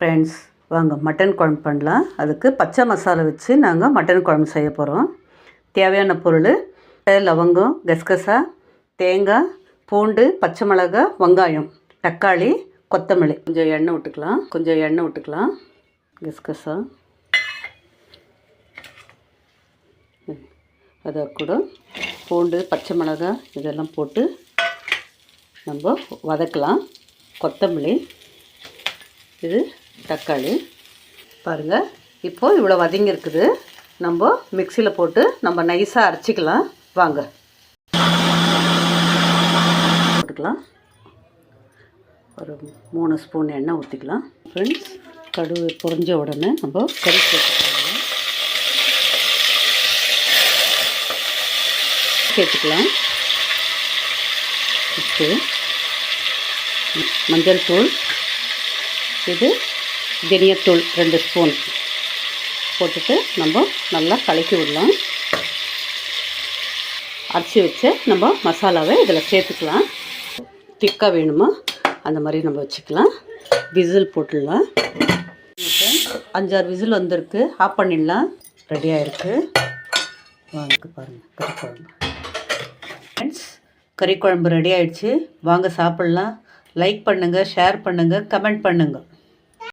Friends, வாங்க mutton குழம்பு பண்ணலாம். அதுக்கு பச்சை மசாலா வச்சு நாங்கள் மட்டன் குழம்பு செய்ய போகிறோம். தேவையான பொருள் லவங்கம், கசகசா, தேங்காய், பூண்டு, பச்சை மிளகாய், வெங்காயம், தக்காளி, கொத்தமல்லி. கொஞ்சம் எண்ணெய் விட்டுக்கலாம். கசகசா அதை கூட பூண்டு, பச்சை மிளகாய் இதெல்லாம் போட்டு நம்ம வதக்கலாம். கொத்தமல்லி, இது தக்காளி பாருங்கள். இப்போது இவ்வளோ வதங்கியிருக்குது. நம்ம மிக்சியில் போட்டு நம்ம நைஸாக அரைச்சிக்கலாம். வாங்க போட்டுக்கலாம். ஒரு 3 ஸ்பூன் எண்ணெய் ஊற்றிக்கலாம். ஃப்ரெண்ட்ஸ், கடுகு பொரிஞ்ச உடனே நம்ம கறி சேர்த்துக்கலாம். மஞ்சள் தூள், இது தனியாத்தூள் 2 ஸ்பூன் போட்டுட்டு நம்ம நல்லா கலக்கி விடலாம். அரைச்சி வச்ச நம்ம மசாலாவை இதில் சேர்த்துக்கலாம். திக்காக வேணுமா அந்த மாதிரி நம்ம வச்சுக்கலாம். விசில் போட்டுடலாம். 5-6 விசில் வந்திருக்கு. ஆஃப் பண்ணிடலாம். ரெடியாக இருக்குது. வாங்க பாருங்கள், கறி குழம்பு. ஃப்ரெண்ட்ஸ், கறி குழம்பு ரெடி ஆகிடுச்சு. வாங்க சாப்பிட்லாம். லைக் பண்ணுங்கள், ஷேர் பண்ணுங்கள், கமெண்ட் பண்ணுங்கள்.